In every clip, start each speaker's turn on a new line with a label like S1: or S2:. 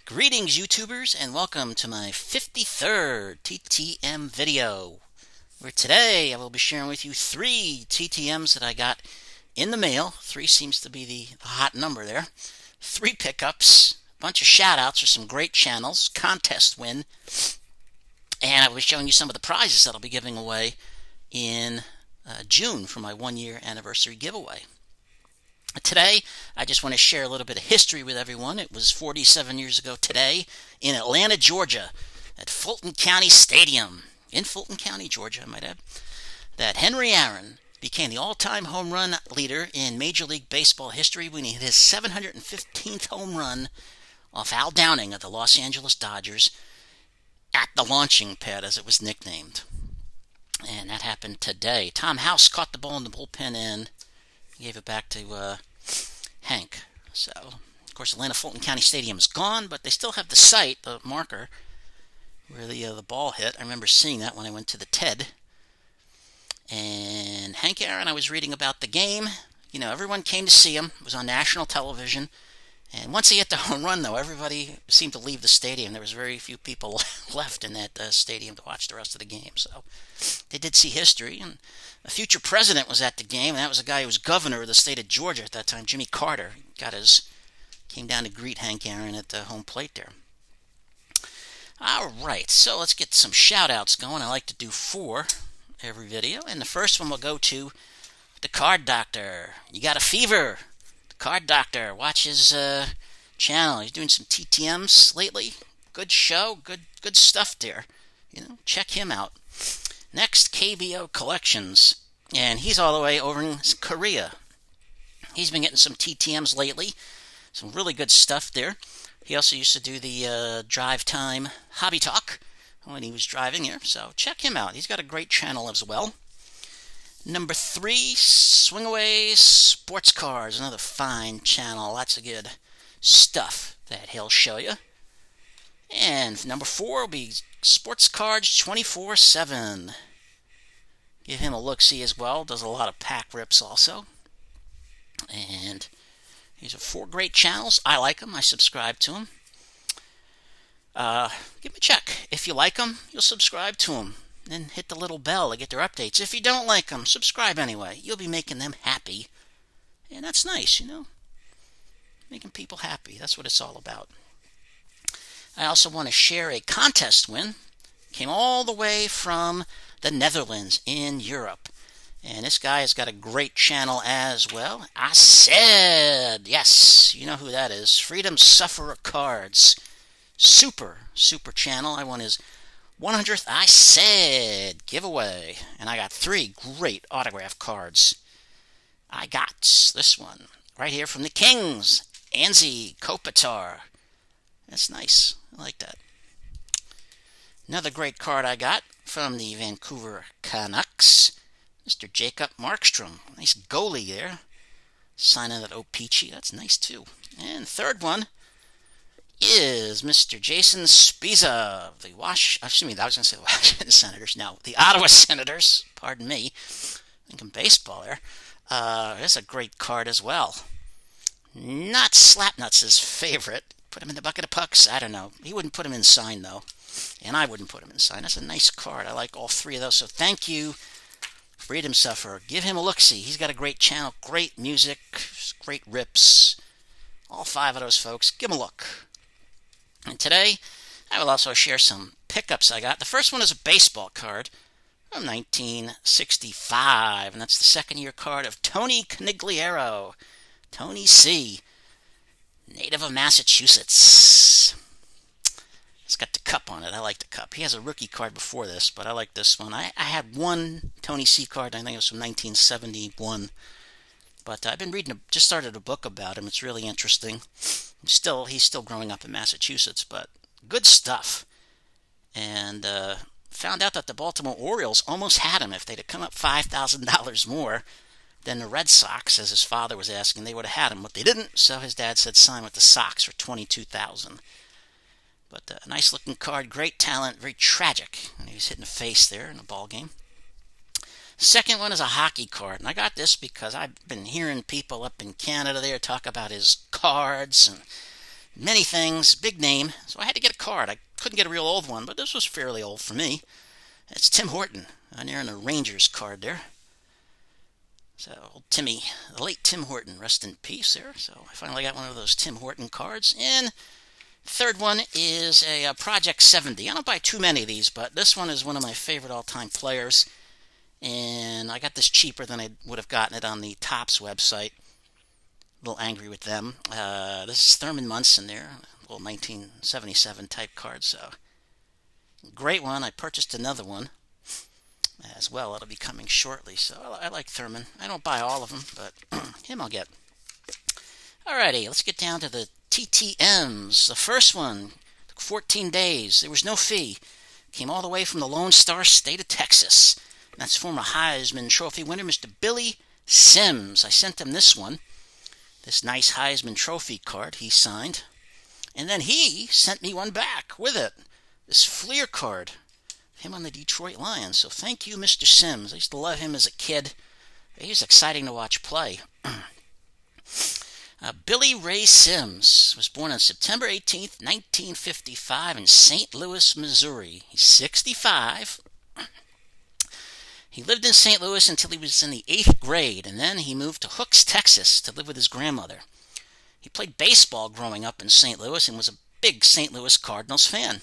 S1: Greetings, YouTubers, and welcome to my 53rd TTM video, where today I will be sharing with you 3 TTMs that I got in the mail. 3 seems to be the hot number there. 3 pickups, a bunch of shout-outs for some great channels, contest win, and I will be showing you some of the prizes that I'll be giving away in June for my 1-year anniversary giveaway. Today, I just want to share a little bit of history with everyone. It was 47 years ago today in Atlanta, Georgia, at Fulton County Stadium, in Fulton County, Georgia, I might add, that Henry Aaron became the all-time home run leader in Major League Baseball history when he hit his 715th home run off Al Downing of the Los Angeles Dodgers at the launching pad, as it was nicknamed. And that happened today. Tom House caught the ball in the bullpen and gave it back to Hank. So, of course, Atlanta Fulton County Stadium is gone, but they still have the site, the marker, where the ball hit. I remember seeing that when I went to the TED. And Hank Aaron, I was reading about the game. You know, everyone came to see him. It was on national television. And once he hit the home run, though, everybody seemed to leave the stadium. There was very few people left in that stadium to watch the rest of the game. So they did see history. And a future president was at the game, and that was a guy who was governor of the state of Georgia at that time, Jimmy Carter. Came down to greet Hank Aaron at the home plate there. All right, so let's get some shout-outs going. I like to do 4 every video. And the first one will go to the Card Doctor. You got a fever? Card Doctor, watch his channel. He's doing some TTMs lately. Good show, good stuff there. You know, check him out. Next, KBO Collections, and he's all the way over in Korea. He's been getting some TTMs lately. Some really good stuff there. He also used to do the Drive Time Hobby Talk when he was driving here, so check him out. He's got a great channel as well. Number 3, Swingaway Sports Cards, another fine channel. Lots of good stuff that he'll show you. And number 4 will be Sports Cards 24/7. Give him a look-see as well. Does a lot of pack rips also. And these are 4 great channels. I like them. I subscribe to them. Give them a check. If you like them, you'll subscribe to them. Then hit the little bell to get their updates. If you don't like them, subscribe anyway. You'll be making them happy. And that's nice, you know. Making people happy. That's what it's all about. I also want to share a contest win. Came all the way from the Netherlands in Europe. And this guy has got a great channel as well. I said, yes, you know who that is. FreedomSufferer Cards. Super channel. I won his 100th I Said giveaway, and I got 3 great autograph cards. I got this one right here from the Kings, Anze Kopitar. That's nice. I like that. Another great card I got from the Vancouver Canucks, Mr. Jacob Markstrom. Nice goalie there. Signing that O-Peachy. That's nice too. And third one is Mr. Jason Spiza, the Washington Senators. No, the Ottawa Senators. Pardon me. Thinking baseball there. That's a great card as well. Not Slapnuts' favorite. Put him in the bucket of pucks. I don't know. He wouldn't put him in sign, though. And I wouldn't put him in sign. That's a nice card. I like all 3 of those. So thank you, Freedom Sufferer. Give him a look-see. He's got a great channel. Great music. Great rips. All 5 of those folks. Give him a look. And today, I will also share some pickups I got. The first one is a baseball card from 1965, and that's the second-year card of Tony Conigliaro. Tony C., native of Massachusetts. It's got the cup on it. I like the cup. He has a rookie card before this, but I like this one. I had one Tony C. card, I think it was from 1971. But I've been reading, just started a book about him. It's really interesting. He's still growing up in Massachusetts, but good stuff. And found out that the Baltimore Orioles almost had him. If they'd have come up $5,000 more than the Red Sox, as his father was asking, they would have had him. But they didn't, so his dad said sign with the Sox for $22,000. But a nice-looking card, great talent, very tragic. And he was hit in the face there in a ball game. Second one is a hockey card, and I got this because I've been hearing people up in Canada there talk about his cards and Many things, big name, so I had to get a card. I couldn't get a real old one, but this was fairly old for me. It's Tim Horton on there in a Rangers card there. So, old Timmy, the late Tim Horton, rest in peace there. So, I finally got one of those Tim Horton cards. And third one is a Project 70. I don't buy too many of these, but this one is one of my favorite all-time players. And I got this cheaper than I would have gotten it on the Topps website. A little angry with them. This is Thurman Munson there, a little 1977 type card. So, great one. I purchased another one as well. It'll be coming shortly. So I like Thurman. I don't buy all of them, but him I'll get. Alrighty, let's get down to the TTMs. The first one took 14 days. There was no fee. Came all the way from the Lone Star State of Texas. And that's former Heisman Trophy winner, Mr. Billy Sims. I sent him this one. This nice Heisman Trophy card he signed. And then he sent me one back with it. This Fleer card. Him on the Detroit Lions. So thank you, Mr. Sims. I used to love him as a kid. He was exciting to watch play. Billy Ray Sims was born on September 18th, 1955 in St. Louis, Missouri. He's 65. He lived in St. Louis until he was in the 8th grade, and then he moved to Hooks, Texas to live with his grandmother. He played baseball growing up in St. Louis and was a big St. Louis Cardinals fan.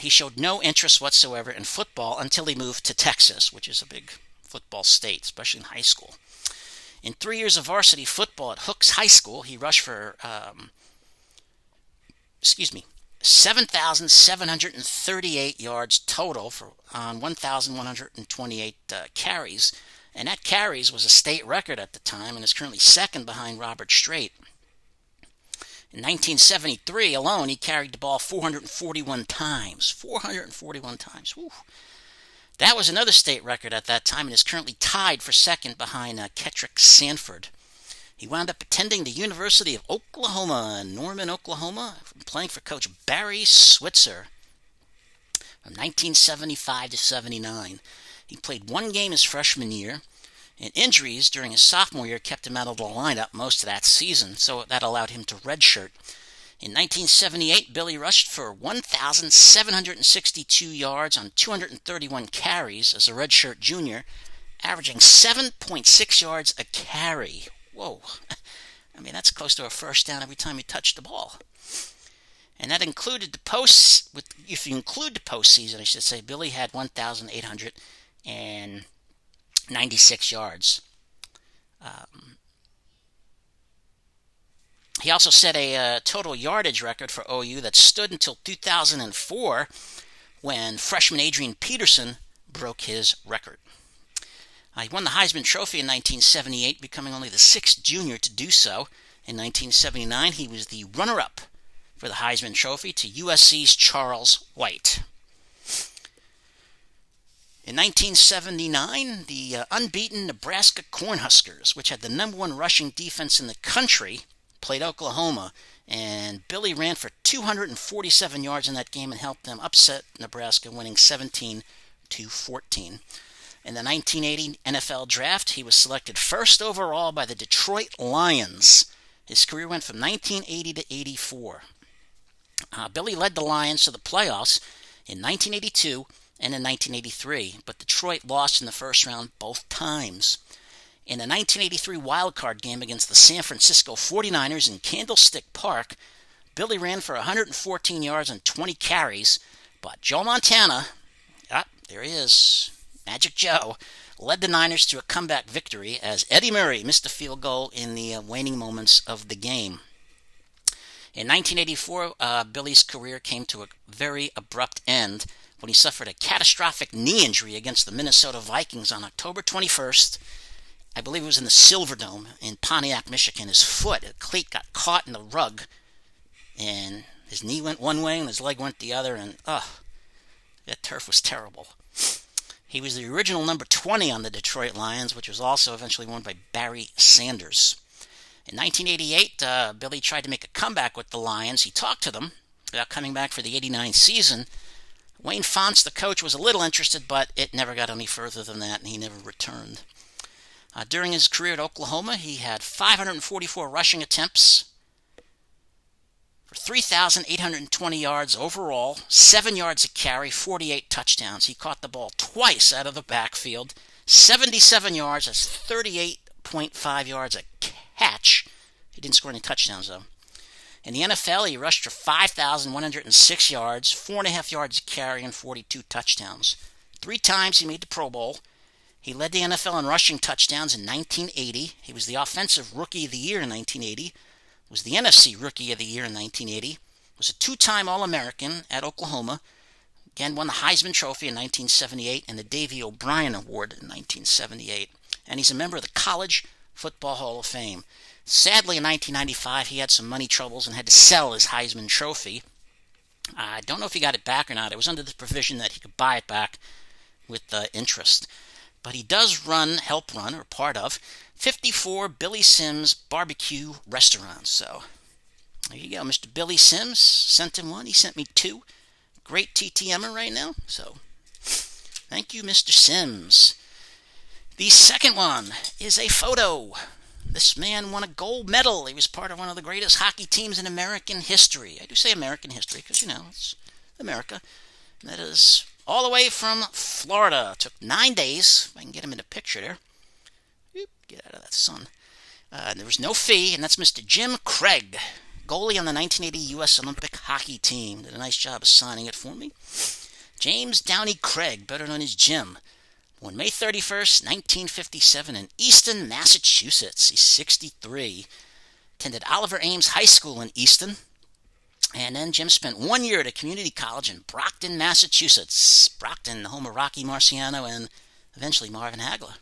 S1: He showed no interest whatsoever in football until he moved to Texas, which is a big football state, especially in high school. In 3 years of varsity football at Hooks High School, he rushed for 7,738 yards total on 1,128 carries. And that carries was a state record at the time and is currently second behind Robert Strait. In 1973 alone, he carried the ball 441 times. 441 times. Whew. That was another state record at that time and is currently tied for second behind Kettrick Sanford. He wound up attending the University of Oklahoma in Norman, Oklahoma, playing for Coach Barry Switzer from 1975 to 79. He played one game his freshman year, and injuries during his sophomore year kept him out of the lineup most of that season, so that allowed him to redshirt. In 1978, Billy rushed for 1,762 yards on 231 carries as a redshirt junior, averaging 7.6 yards a carry. Whoa. I mean, that's close to a first down every time he touched the ball. And that included the if you include the postseason, I should say, Billy had 1,896 yards. He also set a total yardage record for OU that stood until 2004 when freshman Adrian Peterson broke his record. He won the Heisman Trophy in 1978, becoming only the sixth junior to do so. In 1979, he was the runner-up for the Heisman Trophy to USC's Charles White. In 1979, the unbeaten Nebraska Cornhuskers, which had the number one rushing defense in the country, played Oklahoma, and Billy ran for 247 yards in that game and helped them upset Nebraska, winning 17-14. In the 1980 NFL Draft, he was selected first overall by the Detroit Lions. His career went from 1980 to 84. Billy led the Lions to the playoffs in 1982 and in 1983, but Detroit lost in the first round both times. In the 1983 wildcard game against the San Francisco 49ers in Candlestick Park, Billy ran for 114 yards and 20 carries, but Joe Montana, there he is, Magic Joe, led the Niners to a comeback victory as Eddie Murray missed a field goal in the waning moments of the game. In 1984, Billy's career came to a very abrupt end when he suffered a catastrophic knee injury against the Minnesota Vikings on October 21st. I believe it was in the Silverdome in Pontiac, Michigan. His foot, a cleat, got caught in the rug, and his knee went one way and his leg went the other, and that turf was terrible. He was the original number 20 on the Detroit Lions, which was also eventually worn by Barry Sanders. In 1988, Billy tried to make a comeback with the Lions. He talked to them about coming back for the 89 season. Wayne Fonts, the coach, was a little interested, but it never got any further than that, and he never returned. During his career at Oklahoma, he had 544 rushing attempts for 3,820 yards overall, 7 yards a carry, 48 touchdowns. He caught the ball twice out of the backfield, 77 yards, that's 38.5 yards a catch. He didn't score any touchdowns, though. In the NFL, he rushed for 5,106 yards, 4.5 yards a carry, and 42 touchdowns. 3 times he made the Pro Bowl. He led the NFL in rushing touchdowns in 1980. He was the Offensive Rookie of the Year in 1980. Was the NFC Rookie of the Year in 1980. Was a 2-time All-American at Oklahoma. Again, won the Heisman Trophy in 1978 and the Davey O'Brien Award in 1978. And he's a member of the College Football Hall of Fame. Sadly, in 1995, he had some money troubles and had to sell his Heisman Trophy. I don't know if he got it back or not. It was under the provision that he could buy it back with interest. But he does help run, or part of, 54 Billy Sims barbecue restaurants. So, there you go. Mr. Billy Sims sent him one. He sent me 2. Great TTMer right now. So, thank you, Mr. Sims. The second one is a photo. This man won a gold medal. He was part of one of the greatest hockey teams in American history. I do say American history because, it's America. And that is all the way from Florida. It took 9 days. If I can get him in a picture there. Get out of that sun. There was no fee, and that's Mr. Jim Craig, goalie on the 1980 U.S. Olympic hockey team. Did a nice job of signing it for me. James Downey Craig, better known as Jim. Born May 31st, 1957 in Easton, Massachusetts. He's 63. Attended Oliver Ames High School in Easton. And then Jim spent 1 year at a community college in Brockton, Massachusetts. Brockton, the home of Rocky Marciano and eventually Marvin Hagler.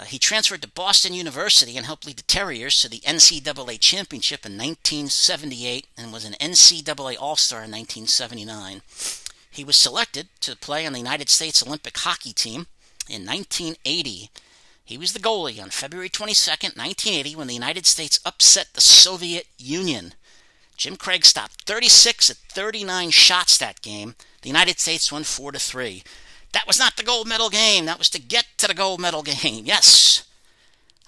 S1: He transferred to Boston University and helped lead the Terriers to the NCAA championship in 1978 and was an NCAA All-Star in 1979. He was selected to play on the United States Olympic hockey team in 1980. He was the goalie on February 22nd, 1980, when the United States upset the Soviet Union. Jim Craig stopped 36 of 39 shots that game. The United States won 4-3. That was not the gold medal game. That was to get to the gold medal game. Yes.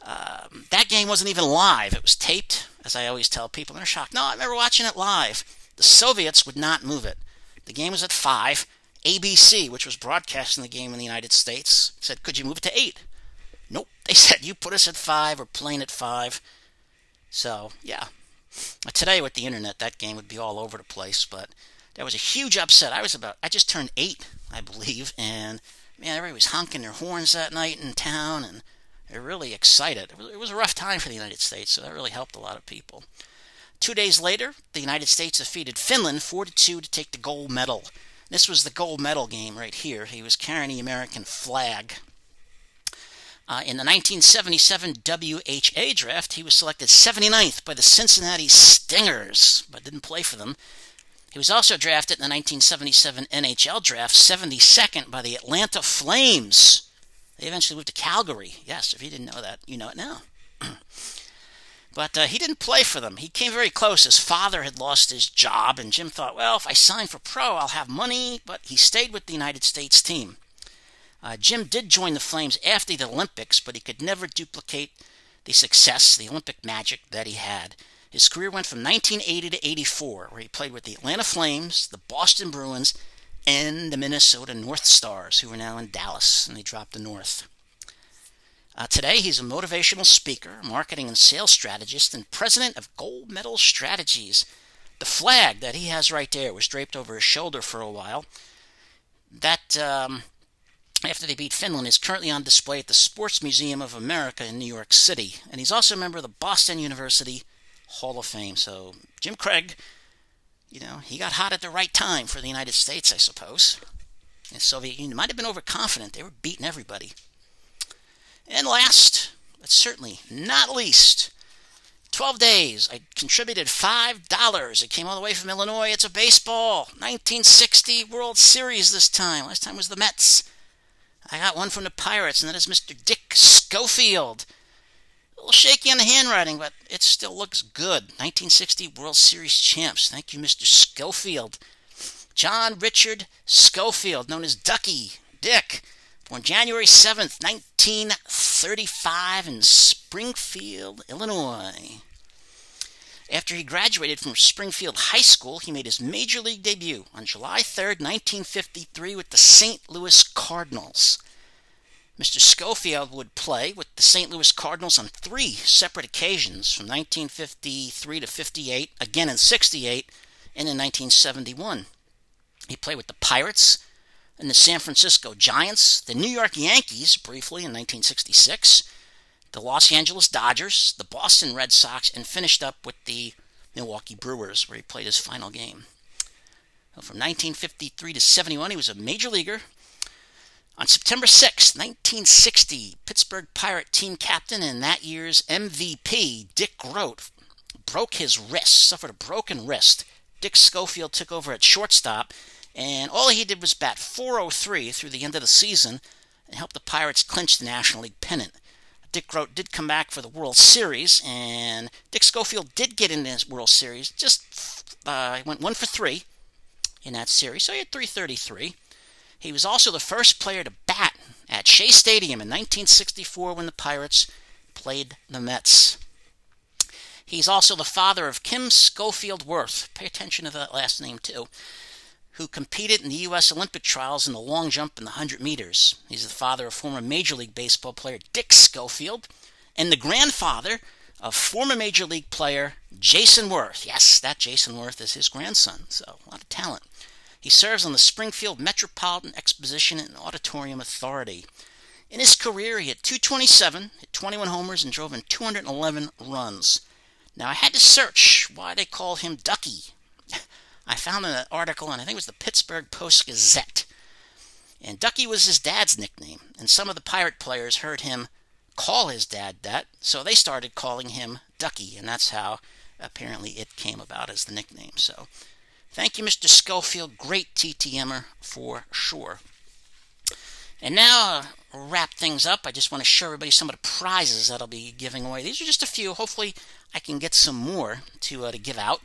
S1: That game wasn't even live. It was taped, as I always tell people. They're shocked. No, I remember watching it live. The Soviets would not move it. The game was at 5. ABC, which was broadcasting the game in the United States, said, could you move it to 8? Nope. They said, you put us at 5, we're playing at 5. So, yeah. Today with the internet, that game would be all over the place, but that was a huge upset. I just turned 8, I believe, and man, everybody was honking their horns that night in town, and they're really excited. It was a rough time for the United States, so that really helped a lot of people. 2 days later, the United States defeated Finland 4-2 to take the gold medal. This was the gold medal game right here. He was carrying the American flag. In the 1977 WHA draft, he was selected 79th by the Cincinnati Stingers, but didn't play for them. He was also drafted in the 1977 NHL draft, 72nd by the Atlanta Flames. They eventually moved to Calgary. Yes, if you didn't know that, you know it now. But he didn't play for them. He came very close. His father had lost his job, and Jim thought, well, if I sign for pro, I'll have money. But he stayed with the United States team. Jim did join the Flames after the Olympics, but he could never duplicate the success, the Olympic magic that he had. His career went from 1980 to 84, where he played with the Atlanta Flames, the Boston Bruins, and the Minnesota North Stars, who are now in Dallas, and they dropped the North. Today, he's a motivational speaker, marketing and sales strategist, and president of Gold Medal Strategies. The flag that he has right there was draped over his shoulder for a while. That, after they beat Finland, is currently on display at the Sports Museum of America in New York City. And he's also a member of the Boston University Hall of Fame. So, Jim Craig, he got hot at the right time for the United States, I suppose. The Soviet Union might have been overconfident. They were beating everybody. And last, but certainly not least, 12 days, I contributed $5. It came all the way from Illinois. It's a baseball. 1960 World Series this time. Last time was the Mets. I got one from the Pirates, and that is Mr. Dick Schofield. A little shaky on the handwriting, but it still looks good. 1960 World Series champs. Thank you, Mr. Schofield. John Richard Schofield, known as Ducky, Dick. Born January 7th, 1935 in Springfield, Illinois. After he graduated from Springfield High School, he made his major league debut on July 3rd, 1953 with the St. Louis Cardinals. Mr. Schofield would play with the St. Louis Cardinals on 3 separate occasions from 1953 to 58, again in 68, and in 1971. He played with the Pirates and the San Francisco Giants, the New York Yankees briefly in 1966, the Los Angeles Dodgers, the Boston Red Sox, and finished up with the Milwaukee Brewers, where he played his final game. From 1953 to 71, he was a major leaguer. On September 6, 1960, Pittsburgh Pirate team captain and that year's MVP, Dick Groat, broke his wrist, suffered a broken wrist. Dick Schofield took over at shortstop, and all he did was bat .403 through the end of the season and helped the Pirates clinch the National League pennant. Dick Groat did come back for the World Series, and Dick Schofield did get in this World Series. He went 1 for 3 in that series, so he had .333. He was also the first player to bat at Shea Stadium in 1964 when the Pirates played the Mets. He's also the father of Kim Schofield Worth, pay attention to that last name too, who competed in the U.S. Olympic trials in the long jump and the 100 meters. He's the father of former Major League Baseball player Dick Schofield and the grandfather of former Major League player Jason Worth. Yes, that Jason Worth is his grandson, so a lot of talent. He serves on the Springfield Metropolitan Exposition and Auditorium Authority. In his career, he had .227, hit 21 homers, and drove in 211 runs. Now, I had to search why they call him Ducky. I found an article, and I think it was the Pittsburgh Post-Gazette. And Ducky was his dad's nickname, and some of the Pirate players heard him call his dad that, so they started calling him Ducky, and that's how apparently it came about as the nickname. So, thank you, Mr. Schofield. Great TTMer for sure. And now, wrap things up. I just want to show everybody some of the prizes that I'll be giving away. These are just a few. Hopefully, I can get some more to give out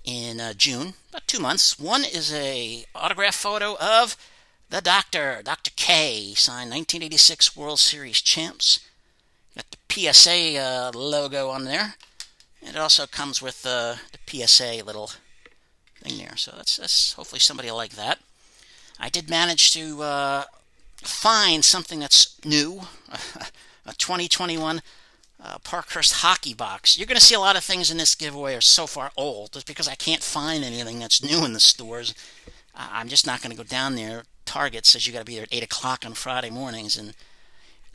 S1: in June, about 2 months. One is a autograph photo of the Doctor, Dr. K, signed 1986 World Series champs. Got the PSA logo on there. And it also comes with the PSA little thing there. So that's hopefully somebody will like that. I did manage to find something that's new, a 2021 Parkhurst hockey box. You're going to see a lot of things in this giveaway are so far old, just because I can't find anything that's new in the stores. I'm just not going to go down there. Target says you got to be there at 8 o'clock on Friday mornings, and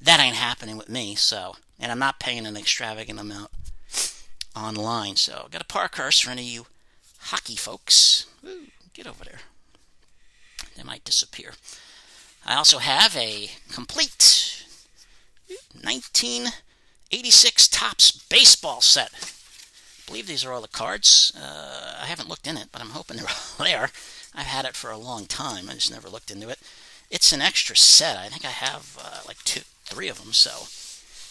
S1: that ain't happening with me. So, and I'm not paying an extravagant amount online. So, got a Parkhurst for any of you hockey folks. Ooh, get over there. They might disappear. I also have a complete 1986 Topps baseball set. I believe these are all the cards. I haven't looked in it, but I'm hoping they're all there. I've had it for a long time. I just never looked into it. It's an extra set. I think I have like 3 of them, so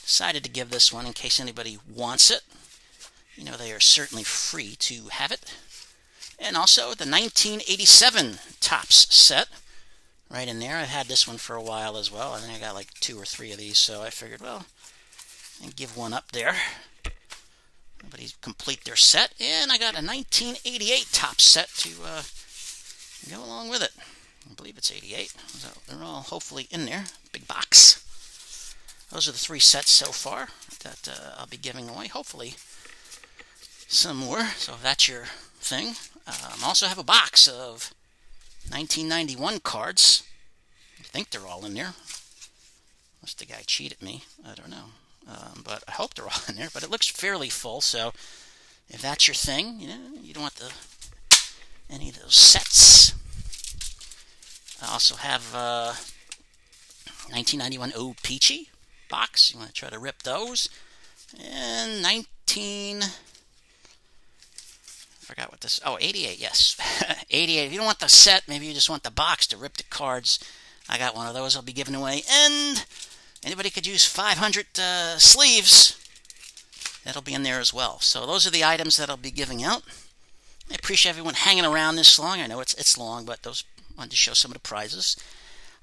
S1: decided to give this one in case anybody wants it. You know, they are certainly free to have it. And also the 1987 Topps set. Right in there. I've had this one for a while as well. I think I got like 2 or 3 of these, so I figured, well, I'd give one up there. Everybody complete their set. And I got a 1988 Topps set to go along with it. I believe it's 88. So they're all hopefully in there. Big box. Those are the 3 sets so far that I'll be giving away. Hopefully some more. So if that's your thing. I also have a box of 1991 cards. I think they're all in there. Unless the guy cheated me. I don't know. But I hope they're all in there. But it looks fairly full. So if that's your thing, you don't want any of those sets. I also have 1991 Oh Peachy box. You want to try to rip those. And 88, yes. 88. If you don't want the set, maybe you just want the box to rip the cards. I got one of those I'll be giving away. And anybody could use 500 sleeves. That'll be in there as well. So those are the items that I'll be giving out. I appreciate everyone hanging around this long. I know it's long, but those wanted to show some of the prizes.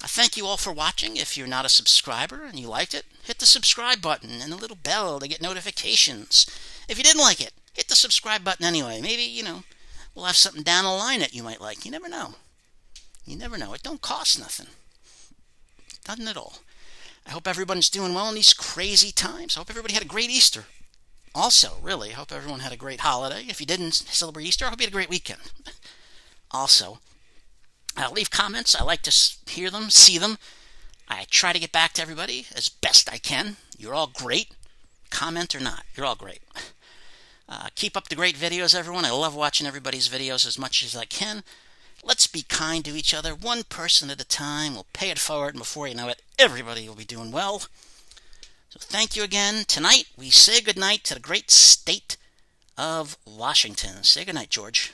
S1: I thank you all for watching. If you're not a subscriber and you liked it, hit the subscribe button and the little bell to get notifications. If you didn't like it, hit the subscribe button anyway. Maybe, we'll have something down the line that you might like. You never know. You never know. It don't cost nothing. Doesn't at all. I hope everyone's doing well in these crazy times. I hope everybody had a great Easter. Also, really, I hope everyone had a great holiday. If you didn't celebrate Easter, I hope you had a great weekend. Also, leave comments. I like to hear them, see them. I try to get back to everybody as best I can. You're all great. Comment or not, you're all great. Keep up the great videos, everyone. I love watching everybody's videos as much as I can. Let's be kind to each other, one person at a time. We'll pay it forward, and before you know it, everybody will be doing well. So thank you again. Tonight, we say goodnight to the great state of Washington. Say goodnight, George.